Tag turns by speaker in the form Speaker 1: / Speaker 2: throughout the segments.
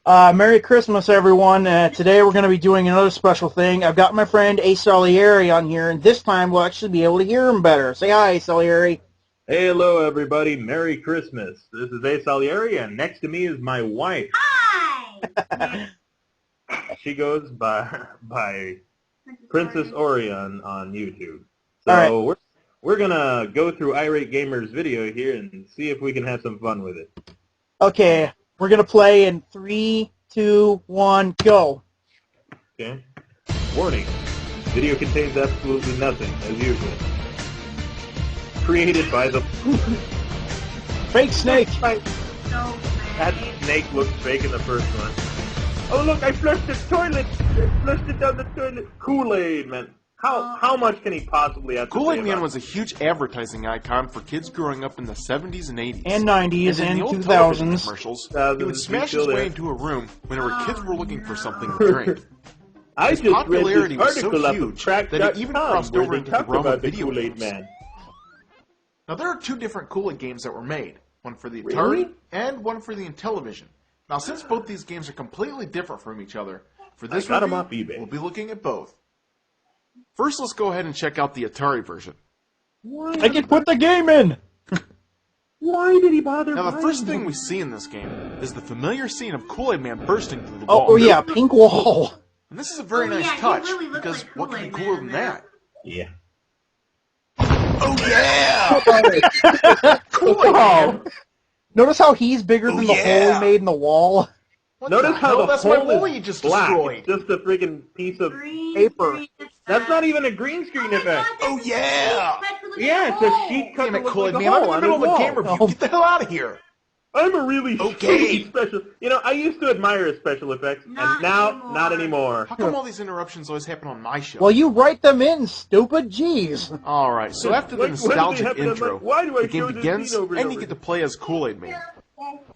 Speaker 1: Merry Christmas, everyone. Today we're going to be doing another special thing. I've got my friend Asalieri on here, and this time we'll actually be able to hear him better. Say hi, Asalieri.
Speaker 2: Hey, hello, everybody. Merry Christmas. This is Asalieri, and next to me is my wife.
Speaker 3: Hi!
Speaker 2: She goes by Princess Orion on YouTube. So
Speaker 1: All right.
Speaker 2: we're going to go through Irate Gamer's video here and see if we can have some fun with it.
Speaker 1: Okay, we're going to play in 3, 2, 1, go.
Speaker 2: Okay? Warning. Video contains absolutely nothing, as usual. Created by the...
Speaker 1: Fake snake.
Speaker 2: That snake looked fake in the first one. Oh, look, I flushed the toilet. I flushed it down the toilet. Kool-Aid Man. How much can he possibly have to
Speaker 4: Kool-Aid
Speaker 2: say
Speaker 4: Man
Speaker 2: about
Speaker 4: was a huge advertising icon for kids growing up in the 70s and 80s.
Speaker 1: And 90s
Speaker 4: in
Speaker 1: and
Speaker 4: the old
Speaker 1: 2000s.
Speaker 4: television commercials, he would
Speaker 2: Thousands,
Speaker 4: smash
Speaker 2: still
Speaker 4: his way
Speaker 2: there.
Speaker 4: into a room whenever kids were looking for something to drink.
Speaker 2: I
Speaker 4: His
Speaker 2: just
Speaker 4: popularity
Speaker 2: read
Speaker 4: was
Speaker 2: this
Speaker 4: so
Speaker 2: article
Speaker 4: huge
Speaker 2: up
Speaker 4: that it even crossed
Speaker 2: where
Speaker 4: over
Speaker 2: they
Speaker 4: into the
Speaker 2: talk
Speaker 4: realm
Speaker 2: about
Speaker 4: of
Speaker 2: the
Speaker 4: video
Speaker 2: Kool-Aid
Speaker 4: games.
Speaker 2: Man.
Speaker 4: Now, there are two different Kool-Aid games that were made, one for the Atari
Speaker 2: Really?
Speaker 4: and one for the Intellivision. Now, since both these games are completely different from each other, for this
Speaker 2: I got 'em
Speaker 4: review,
Speaker 2: off eBay.
Speaker 4: we'll be looking at both. First, let's go ahead and check out the Atari version.
Speaker 1: I can put the game in.
Speaker 2: Why did he bother?
Speaker 4: Now, the
Speaker 2: buying
Speaker 4: first thing
Speaker 2: them?
Speaker 4: we see in this game is the familiar scene of Kool-Aid Man bursting through the wall.
Speaker 1: Oh yeah, pink wall.
Speaker 4: And this is a very nice
Speaker 3: yeah, he
Speaker 4: touch,
Speaker 3: really looks
Speaker 4: because
Speaker 3: like
Speaker 4: what could be
Speaker 3: Kool-Aid
Speaker 4: cooler
Speaker 3: Man,
Speaker 4: than that?
Speaker 2: Yeah.
Speaker 4: Oh, yeah! Kool-Aid Man!
Speaker 1: Notice how he's bigger than the hole
Speaker 4: yeah.
Speaker 1: he made in the wall.
Speaker 4: What
Speaker 2: Notice
Speaker 4: the
Speaker 2: how
Speaker 4: hell?
Speaker 2: the
Speaker 4: That's my
Speaker 2: hole
Speaker 4: wall
Speaker 2: is
Speaker 4: you just
Speaker 2: black.
Speaker 4: destroyed.
Speaker 2: It's just a freaking piece of
Speaker 1: Paper.
Speaker 2: That's not even a green screen effect.
Speaker 4: Oh, yeah!
Speaker 2: Yeah, it's a sheet cut
Speaker 4: Damn
Speaker 2: that
Speaker 4: it,
Speaker 2: looks
Speaker 4: Kool-Aid
Speaker 2: like a
Speaker 4: Man, I'm
Speaker 2: hole
Speaker 4: in
Speaker 2: on
Speaker 4: the middle
Speaker 2: his
Speaker 4: of a
Speaker 2: wall.
Speaker 4: game review.
Speaker 1: Oh.
Speaker 4: Get the hell out of here!
Speaker 2: I'm a really
Speaker 4: Okay.
Speaker 2: shitty special. You know, I used to admire his special effects, and
Speaker 3: Not
Speaker 2: now
Speaker 3: anymore.
Speaker 2: not anymore.
Speaker 4: How come all these interruptions always happen on my show?
Speaker 1: Well, you write them in, stupid. Jeez.
Speaker 4: Alright, so after the
Speaker 2: Like, when did they
Speaker 4: nostalgic
Speaker 2: happen? I'm
Speaker 4: intro,
Speaker 2: like, why do I
Speaker 4: the game
Speaker 2: show this
Speaker 4: begins,
Speaker 2: scene over
Speaker 4: and
Speaker 2: and
Speaker 4: you
Speaker 2: over?
Speaker 4: get to play as Kool-Aid Man.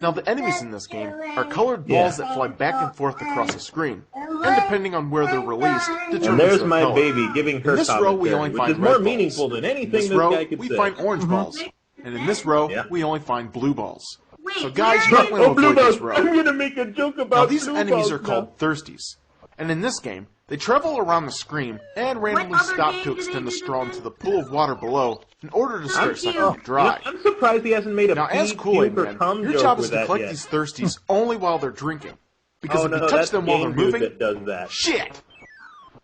Speaker 4: Now, the enemies in this game are colored balls that fly back and forth across the screen, and depending on where they're released, determines
Speaker 2: And there's
Speaker 4: their
Speaker 2: my
Speaker 4: color.
Speaker 2: baby giving her
Speaker 4: In this row, we
Speaker 2: commentary,
Speaker 4: only
Speaker 2: which
Speaker 4: find
Speaker 2: is
Speaker 4: red
Speaker 2: more
Speaker 4: balls.
Speaker 2: meaningful than
Speaker 4: In
Speaker 2: anything
Speaker 4: this
Speaker 2: this
Speaker 4: row,
Speaker 2: guy could
Speaker 4: we
Speaker 2: say.
Speaker 4: find orange balls. And in this row,
Speaker 2: Yeah.
Speaker 4: we only find blue balls.
Speaker 3: Wait,
Speaker 4: So guys, you
Speaker 3: where
Speaker 4: might
Speaker 3: are
Speaker 4: want to
Speaker 2: Oh, blue
Speaker 4: avoid this
Speaker 2: balls! I'm
Speaker 4: row.
Speaker 2: gonna make a joke about
Speaker 4: Now, these
Speaker 2: blue
Speaker 4: enemies
Speaker 2: balls
Speaker 4: are called
Speaker 2: now.
Speaker 4: thirsties. And in this game, they travel around the screen and randomly
Speaker 3: other
Speaker 4: stop
Speaker 3: game
Speaker 4: to
Speaker 3: do they
Speaker 4: extend a
Speaker 3: do
Speaker 4: straw
Speaker 3: this
Speaker 4: into the pool of water below in order to start sucking it dry.
Speaker 2: I'm surprised he hasn't made a
Speaker 4: Now, as
Speaker 2: pee,
Speaker 4: Kool-Aid
Speaker 2: puke, or
Speaker 4: Man,
Speaker 2: cum
Speaker 4: your
Speaker 2: joke
Speaker 4: job is
Speaker 2: with
Speaker 4: to
Speaker 2: that
Speaker 4: collect
Speaker 2: yet.
Speaker 4: these thirsties only while they're drinking. Because
Speaker 2: Oh
Speaker 4: if
Speaker 2: no,
Speaker 4: you touch
Speaker 2: that's
Speaker 4: them while they're
Speaker 2: Game Dude
Speaker 4: moving,
Speaker 2: that does that.
Speaker 4: shit!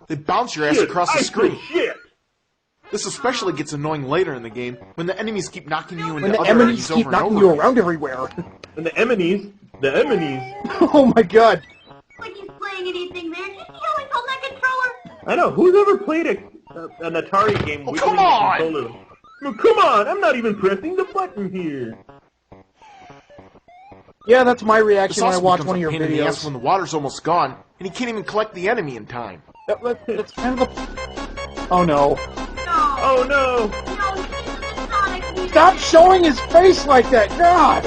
Speaker 4: They bounce your ass
Speaker 2: Shit,
Speaker 4: across
Speaker 2: I
Speaker 4: the
Speaker 2: said
Speaker 4: screen.
Speaker 2: Shit!
Speaker 4: This especially gets annoying later in the game when the enemies keep knocking you
Speaker 1: When
Speaker 4: into
Speaker 1: the
Speaker 4: other
Speaker 1: enemies
Speaker 4: enemies
Speaker 1: keep
Speaker 4: over and
Speaker 1: knocking
Speaker 4: over
Speaker 1: you
Speaker 4: again.
Speaker 1: around everywhere.
Speaker 2: And the enemies.
Speaker 1: Oh my god.
Speaker 3: like he's playing anything, man? He only hold that controller.
Speaker 2: I know. Who's ever played an Atari game?
Speaker 4: Oh,
Speaker 2: wiggling
Speaker 4: come on!
Speaker 2: the controller? Well, come on! I'm not even pressing the button here.
Speaker 1: Yeah, that's my
Speaker 4: This
Speaker 1: reaction when I
Speaker 4: also
Speaker 1: watch
Speaker 4: becomes
Speaker 1: one of
Speaker 4: a
Speaker 1: your
Speaker 4: pain in the ass
Speaker 1: videos.
Speaker 4: when the water's almost gone and he can't even collect the enemy in time.
Speaker 1: That's kind of the... Oh no.
Speaker 3: No.
Speaker 2: Oh no!
Speaker 3: No, he's Sonic. He's
Speaker 1: Stop showing his face like that! God!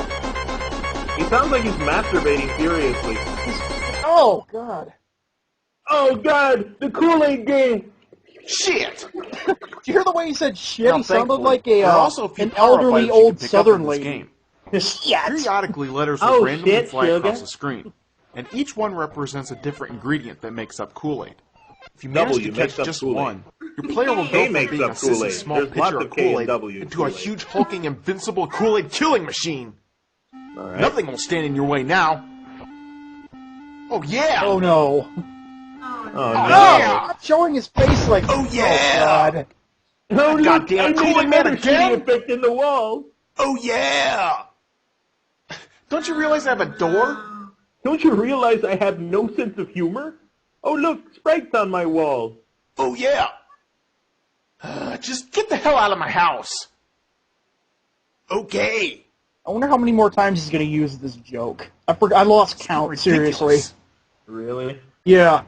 Speaker 2: He sounds like he's masturbating furiously.
Speaker 1: Oh god.
Speaker 2: Oh god! The Kool-Aid game!
Speaker 4: Shit!
Speaker 1: Did you hear the way he said shit?
Speaker 4: Now,
Speaker 1: He sounded
Speaker 4: thankfully,
Speaker 1: like
Speaker 4: there are also a few
Speaker 1: an
Speaker 4: power
Speaker 1: elderly
Speaker 4: fighters you
Speaker 1: old
Speaker 4: can pick up
Speaker 1: southern
Speaker 4: in this
Speaker 1: lady.
Speaker 4: game.
Speaker 1: Shit!
Speaker 4: Periodically, letters will
Speaker 2: Oh,
Speaker 4: randomly
Speaker 2: shit,
Speaker 4: fly
Speaker 2: sugar.
Speaker 4: across the screen, and each one represents a different ingredient that makes up Kool-Aid. If you manage
Speaker 2: W
Speaker 4: to
Speaker 2: makes
Speaker 4: catch
Speaker 2: up
Speaker 4: just
Speaker 2: Kool-Aid.
Speaker 4: one, your player will
Speaker 2: K
Speaker 4: go from
Speaker 2: makes
Speaker 4: being a
Speaker 2: up
Speaker 4: sissy
Speaker 2: Kool-Aid.
Speaker 4: small
Speaker 2: There's lots
Speaker 4: pitcher
Speaker 2: of
Speaker 4: of
Speaker 2: K and
Speaker 4: Kool-Aid
Speaker 2: W
Speaker 4: into a
Speaker 2: Kool-Aid.
Speaker 4: huge hulking invincible Kool-Aid killing machine.
Speaker 2: Alright.
Speaker 4: Nothing will stand in your way now. Oh yeah!
Speaker 1: Oh no.
Speaker 2: Oh
Speaker 1: Oh,
Speaker 2: no!
Speaker 1: stop showing his face like
Speaker 4: Oh, yeah.
Speaker 1: Oh god.
Speaker 2: Oh, look,
Speaker 4: Goddamn
Speaker 2: I made
Speaker 4: Kool-Aid Man
Speaker 2: another
Speaker 4: again?
Speaker 2: shitty effect in the wall!
Speaker 4: Oh yeah! Don't you realize I have a door?
Speaker 2: Don't you realize I have no sense of humor? Oh look, sprites on my wall!
Speaker 4: Oh yeah! Just get the hell out of my house! Okay!
Speaker 1: I wonder how many more times he's gonna use this joke. I lost count, seriously.
Speaker 4: Ridiculous.
Speaker 2: Really?
Speaker 1: Yeah.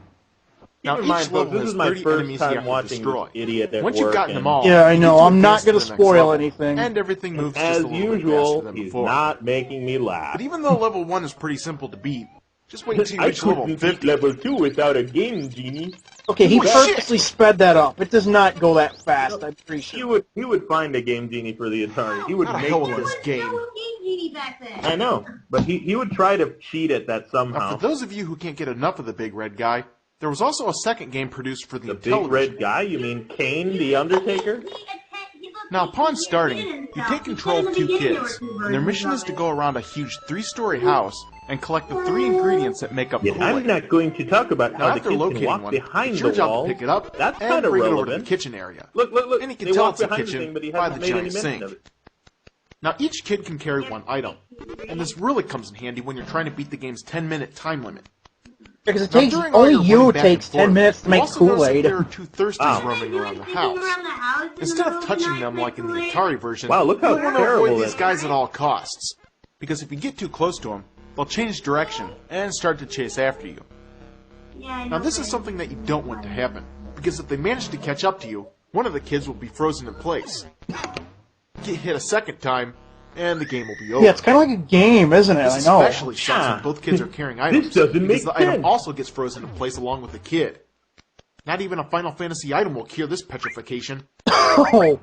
Speaker 4: Now,
Speaker 2: Keep in
Speaker 4: each
Speaker 2: mind, folks,
Speaker 4: level
Speaker 2: this
Speaker 4: has
Speaker 2: is my
Speaker 4: 30
Speaker 2: first
Speaker 4: enemies you
Speaker 2: time
Speaker 4: have to
Speaker 2: watching
Speaker 4: destroy.
Speaker 2: this idiot at
Speaker 4: Once
Speaker 2: work.
Speaker 4: you've gotten them all,
Speaker 1: Yeah, I
Speaker 4: you
Speaker 1: know.
Speaker 4: get to
Speaker 1: I'm not
Speaker 4: advance to
Speaker 1: gonna
Speaker 4: the next
Speaker 1: spoil
Speaker 4: level,
Speaker 1: anything.
Speaker 4: And everything moves just
Speaker 2: As
Speaker 4: a little bit
Speaker 2: usual,
Speaker 4: faster than
Speaker 2: he's
Speaker 4: before.
Speaker 2: not making me laugh.
Speaker 4: But even though level 1 is pretty simple to beat, Just wait until you
Speaker 2: I
Speaker 4: reach level
Speaker 2: couldn't
Speaker 4: 50.
Speaker 2: beat level 2 without a game genie.
Speaker 1: Okay, he
Speaker 4: Shit.
Speaker 1: purposely sped that up. It does not go that fast, I'm pretty sure.
Speaker 2: He would find a game genie for the Atari. He would
Speaker 4: Not a
Speaker 2: make
Speaker 4: hell of
Speaker 2: one.
Speaker 4: this game.
Speaker 3: Game Genie back then.
Speaker 2: I know, but he would try to cheat at that
Speaker 4: Now,
Speaker 2: somehow.
Speaker 4: for those of you who can't get enough of the big red guy, there was also a second game produced for the
Speaker 2: The big
Speaker 4: Intellivision.
Speaker 2: red guy? You mean Kane the Undertaker?
Speaker 4: Now, upon starting, you take control of two kids, and their mission is to go around a huge 3-story house and collect the 3 ingredients that make up
Speaker 2: Yet I'm
Speaker 4: Kool-Aid.
Speaker 2: not going to talk about
Speaker 4: Now,
Speaker 2: how the
Speaker 4: after
Speaker 2: kids can
Speaker 4: locating
Speaker 2: walk
Speaker 4: one,
Speaker 2: behind
Speaker 4: it's your
Speaker 2: the
Speaker 4: job
Speaker 2: wall.
Speaker 4: to pick it up
Speaker 2: That's
Speaker 4: and
Speaker 2: kind of
Speaker 4: bring it over to
Speaker 2: relevant.
Speaker 4: the kitchen area.
Speaker 2: Look.
Speaker 4: And you can
Speaker 2: They
Speaker 4: tell
Speaker 2: walk
Speaker 4: it's the
Speaker 2: behind
Speaker 4: kitchen
Speaker 2: thing, but he
Speaker 4: by
Speaker 2: hasn't
Speaker 4: the
Speaker 2: made any
Speaker 4: giant
Speaker 2: mention
Speaker 4: sink.
Speaker 2: of it.
Speaker 4: Now, each kid can carry one item, and this really comes in handy when you're trying to beat the game's 10-minute time limit.
Speaker 1: Because it
Speaker 4: Now,
Speaker 1: takes,
Speaker 4: during all
Speaker 1: only
Speaker 4: your
Speaker 1: you
Speaker 4: running back
Speaker 1: takes
Speaker 4: and
Speaker 1: 10
Speaker 4: forth,
Speaker 1: minutes to
Speaker 4: you
Speaker 1: make
Speaker 4: also notice that
Speaker 1: Kool-Aid.
Speaker 4: there are 2 thirsties
Speaker 2: Wow.
Speaker 4: roaming around the house.
Speaker 3: House
Speaker 4: Instead of touching them like in the Atari version,
Speaker 2: Wow, look how
Speaker 4: you want to
Speaker 2: terrible
Speaker 4: avoid
Speaker 2: that
Speaker 4: these
Speaker 2: is.
Speaker 4: guys at all costs. Because if you get too close to them, they'll change direction and start to chase after you. Now, this is something that you don't want to happen, because if they manage to catch up to you, one of the kids will be frozen in place. Get hit a second time, and the game will be over.
Speaker 1: Yeah, it's kind of like a game, isn't it? I
Speaker 4: This
Speaker 1: know.
Speaker 4: especially sucks when both kids are carrying items,
Speaker 2: doesn't
Speaker 4: because
Speaker 2: make
Speaker 4: the item
Speaker 2: sense.
Speaker 4: also gets frozen in place along with the kid. Not even a Final Fantasy item will cure this petrification.
Speaker 1: Oh,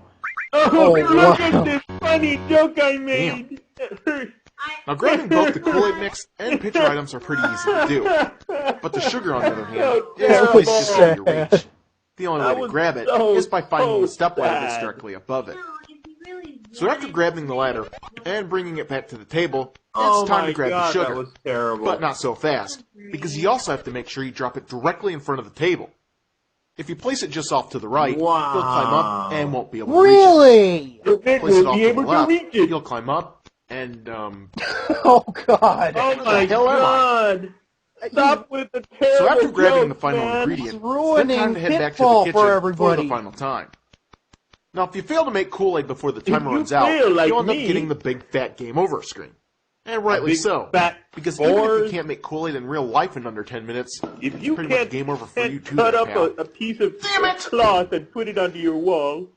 Speaker 2: Oh,
Speaker 1: wow.
Speaker 2: look at this funny joke I made!
Speaker 4: Now, grabbing both the Kool-Aid mix and pitcher items are pretty easy to do, but the sugar, on the other hand, is
Speaker 1: That
Speaker 4: always
Speaker 1: was
Speaker 4: just out of your
Speaker 1: sad.
Speaker 4: reach. The only
Speaker 2: That
Speaker 4: way to
Speaker 2: was
Speaker 4: grab it
Speaker 2: so,
Speaker 4: is by finding the
Speaker 2: so
Speaker 4: step ladder that's
Speaker 2: sad.
Speaker 4: directly above it. So after grabbing the ladder and bringing it back to the table,
Speaker 2: Oh
Speaker 4: it's time
Speaker 2: my
Speaker 4: to grab
Speaker 2: God,
Speaker 4: the sugar.
Speaker 2: that was terrible.
Speaker 4: But not so fast, because you also have to make sure you drop it directly in front of the table. If you place it just off to the right,
Speaker 2: Wow.
Speaker 4: you'll climb up and won't be able to reach
Speaker 1: Really?
Speaker 2: Then
Speaker 4: it. Place it
Speaker 2: we'll
Speaker 4: off
Speaker 2: be
Speaker 4: to the
Speaker 2: able to
Speaker 4: left,
Speaker 2: reach it.
Speaker 4: you'll climb up, and,
Speaker 1: Oh, God.
Speaker 2: Oh my
Speaker 4: hell am I?
Speaker 2: God! Stop with the terrible
Speaker 4: So after grabbing
Speaker 2: joke,
Speaker 4: the final
Speaker 2: man.
Speaker 4: ingredient,
Speaker 1: It's
Speaker 4: it's
Speaker 1: ruining
Speaker 4: then time to head back to the
Speaker 1: Pitfall
Speaker 4: kitchen
Speaker 1: for
Speaker 4: for
Speaker 1: everybody.
Speaker 4: the final time. Now, if you fail to make Kool-Aid before the timer
Speaker 2: you
Speaker 4: runs out,
Speaker 2: fail like
Speaker 4: you'll end up
Speaker 2: me-
Speaker 4: getting the big fat game over screen. And rightly
Speaker 2: big
Speaker 4: so,
Speaker 2: fat
Speaker 4: because even if
Speaker 2: fours.
Speaker 4: you can't make Kool-Aid in real life in under 10 minutes,
Speaker 2: If you
Speaker 4: pretty much
Speaker 2: can't,
Speaker 4: game over for you
Speaker 2: can't
Speaker 4: too,
Speaker 2: cut
Speaker 4: there,
Speaker 2: up
Speaker 4: pal.
Speaker 2: a piece of
Speaker 4: Damn it!
Speaker 2: cloth and put it onto your wall.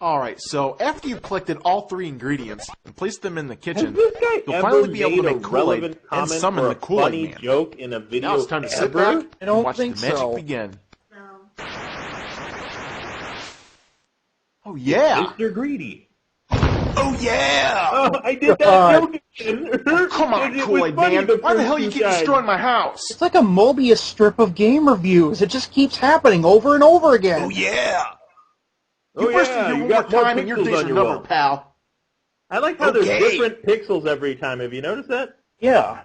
Speaker 4: Alright, so after you've collected all 3 ingredients and placed them in the
Speaker 2: Has
Speaker 4: kitchen,
Speaker 2: this guy
Speaker 4: you'll
Speaker 2: ever
Speaker 4: finally be able to
Speaker 2: made a
Speaker 4: make Kool-Aid
Speaker 2: relevant
Speaker 4: and
Speaker 2: comment
Speaker 4: summon
Speaker 2: or
Speaker 4: the
Speaker 2: a
Speaker 4: Kool-Aid
Speaker 2: funny
Speaker 4: Man.
Speaker 2: joke in a video
Speaker 4: Now it's time to sit
Speaker 2: ever?
Speaker 4: back
Speaker 1: I don't
Speaker 4: and watch the
Speaker 1: think
Speaker 4: magic
Speaker 1: so.
Speaker 4: begin. Oh yeah!
Speaker 2: Mr. Greedy.
Speaker 4: Oh yeah!
Speaker 2: Oh, I did that
Speaker 1: God.
Speaker 2: joke again.
Speaker 4: Come on,
Speaker 2: It was
Speaker 4: Kool-Aid
Speaker 2: funny
Speaker 4: Man! Why the
Speaker 2: first
Speaker 4: hell you
Speaker 2: two
Speaker 4: keep
Speaker 2: times.
Speaker 4: destroying my house?
Speaker 1: It's like a Mobius strip of game reviews. It just keeps happening over and over again.
Speaker 4: Oh yeah!
Speaker 2: Oh,
Speaker 4: You burst
Speaker 2: yeah,
Speaker 4: in
Speaker 2: you
Speaker 4: here
Speaker 2: got
Speaker 4: one more
Speaker 2: more
Speaker 4: time and your
Speaker 2: pixels
Speaker 4: days
Speaker 2: on
Speaker 4: are
Speaker 2: your
Speaker 4: numbered,
Speaker 2: wall.
Speaker 4: pal.
Speaker 2: I like how
Speaker 4: Okay.
Speaker 2: there's different pixels every time. Have you noticed that?
Speaker 1: Yeah.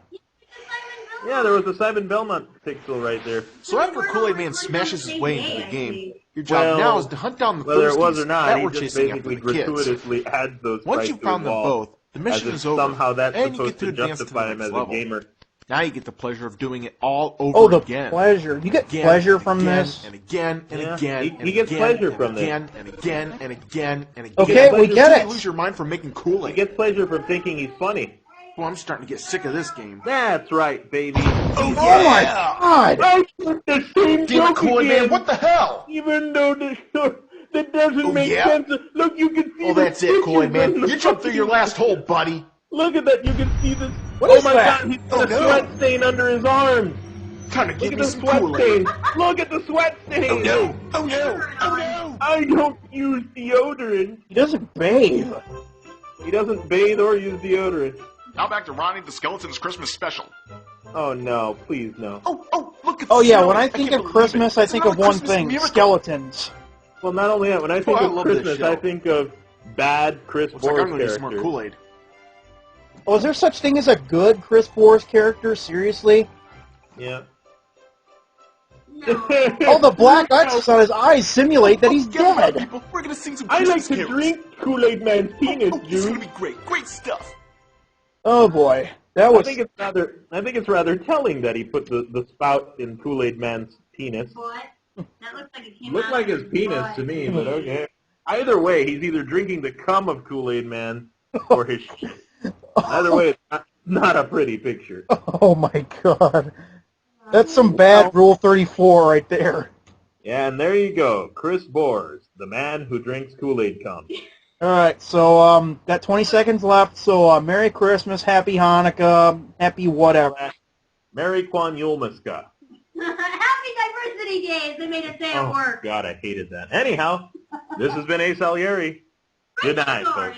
Speaker 2: Yeah, there was a Simon Belmont pixel right there.
Speaker 4: So after Kool-Aid Man smashes his way into the game, your job
Speaker 2: Well,
Speaker 4: now is to hunt down the
Speaker 2: Whether it was
Speaker 4: thirsties
Speaker 2: or not,
Speaker 4: that
Speaker 2: he
Speaker 4: were
Speaker 2: just
Speaker 4: chasing after
Speaker 2: basically
Speaker 4: the kids.
Speaker 2: gratuitously adds those
Speaker 4: Once
Speaker 2: prices
Speaker 4: you've
Speaker 2: to
Speaker 4: found
Speaker 2: the
Speaker 4: them
Speaker 2: wall,
Speaker 4: both, the mission
Speaker 2: as if
Speaker 4: is over,
Speaker 2: somehow that's
Speaker 4: and you
Speaker 2: supposed
Speaker 4: get to
Speaker 2: to
Speaker 4: advance to the
Speaker 2: justify him
Speaker 4: next
Speaker 2: as
Speaker 4: level.
Speaker 2: a gamer.
Speaker 4: Now you get the pleasure of doing it all over
Speaker 1: Oh, the
Speaker 4: again.
Speaker 1: pleasure. You get
Speaker 4: Again
Speaker 1: pleasure
Speaker 4: and
Speaker 1: from
Speaker 4: again
Speaker 1: this?
Speaker 4: and again and
Speaker 2: Yeah,
Speaker 4: again.
Speaker 2: he
Speaker 4: and
Speaker 2: gets
Speaker 4: again
Speaker 2: pleasure
Speaker 4: and
Speaker 2: from this.
Speaker 4: again and again and again and again.
Speaker 1: Okay,
Speaker 4: and
Speaker 1: we
Speaker 4: again
Speaker 1: get
Speaker 4: until
Speaker 1: it.
Speaker 4: You lose your mind from making
Speaker 2: He
Speaker 4: Kool-Aid.
Speaker 2: gets pleasure from thinking he's funny.
Speaker 4: Well, I'm starting to get sick of this game.
Speaker 2: That's right, baby.
Speaker 4: Oh,
Speaker 1: Oh my God!
Speaker 2: I did the same
Speaker 4: Damn it,
Speaker 2: joke
Speaker 4: Kool-Aid
Speaker 2: again.
Speaker 4: Man! What the hell?
Speaker 2: Even though that doesn't
Speaker 4: Oh,
Speaker 2: make
Speaker 4: yeah?
Speaker 2: sense. Look, you can see
Speaker 4: Oh,
Speaker 2: the
Speaker 4: that's it, Kool-Aid Man.
Speaker 2: pictures on the
Speaker 4: You jumped through your
Speaker 2: fucking-
Speaker 4: last hole, buddy.
Speaker 2: Look at that. You can see this.
Speaker 1: What
Speaker 2: oh
Speaker 1: is
Speaker 2: my
Speaker 1: that?
Speaker 2: God, he's
Speaker 4: Oh,
Speaker 2: got a
Speaker 4: no.
Speaker 2: sweat stain under his arm.
Speaker 4: Time to
Speaker 2: Look
Speaker 4: give
Speaker 2: at
Speaker 4: me
Speaker 2: the
Speaker 4: some
Speaker 2: sweat
Speaker 4: Kool-Aid.
Speaker 2: stain. Look at the sweat stain.
Speaker 4: Oh no! Oh no! Oh no!
Speaker 2: I don't use deodorant.
Speaker 1: He doesn't bathe.
Speaker 2: He doesn't bathe or use deodorant.
Speaker 5: Now back to Ronnie the Skeleton's Christmas special.
Speaker 2: Oh no, please no.
Speaker 4: Oh, look at the
Speaker 1: Oh yeah,
Speaker 4: snow.
Speaker 1: when I think
Speaker 4: can't
Speaker 1: of
Speaker 4: believe
Speaker 1: Christmas,
Speaker 4: it.
Speaker 1: I
Speaker 4: It's
Speaker 1: think of
Speaker 4: another
Speaker 1: one
Speaker 4: Christmas
Speaker 1: thing:
Speaker 4: miracle.
Speaker 1: skeletons.
Speaker 2: Well, not only that, when I think
Speaker 4: I
Speaker 2: of
Speaker 4: love this
Speaker 2: Christmas,
Speaker 4: show.
Speaker 2: I think of bad Chris
Speaker 4: Looks like
Speaker 2: Boris
Speaker 4: I'm gonna need some more
Speaker 2: characters.
Speaker 4: Kool-Aid.
Speaker 1: Oh, is there such thing as a good Chris Boris character? Seriously?
Speaker 2: Yeah.
Speaker 1: Oh, the black ice on his eyes simulate that he's
Speaker 4: Get on,
Speaker 1: dead.
Speaker 4: people. We're gonna sing some
Speaker 2: I like
Speaker 4: Christmas
Speaker 2: to
Speaker 4: carols.
Speaker 2: drink Kool-Aid Man's penis,
Speaker 4: This is gonna
Speaker 2: dude.
Speaker 4: be great. Great stuff.
Speaker 1: Oh boy, that
Speaker 2: I
Speaker 1: was.
Speaker 2: think it's rather telling that he put the spout in Kool-Aid Man's penis.
Speaker 3: What? That looks like it came
Speaker 2: Looked
Speaker 3: out
Speaker 2: like
Speaker 3: of
Speaker 2: his penis
Speaker 3: butt.
Speaker 2: to me, but okay. Either way, he's either drinking the cum of Kool-Aid Man or his shit. Either way, it's not a pretty picture.
Speaker 1: Oh my God, that's some bad Rule 34 right there.
Speaker 2: Yeah, and there you go, Chris Boers, the man who drinks Kool-Aid cum.
Speaker 1: All right, so got 20 seconds left. So Merry Christmas, Happy Hanukkah, Happy whatever.
Speaker 2: Merry Kwanzaa.
Speaker 3: Happy Diversity Days. They made us say at work.
Speaker 2: God, I hated that. Anyhow, this has been Asalieri. Good night, folks.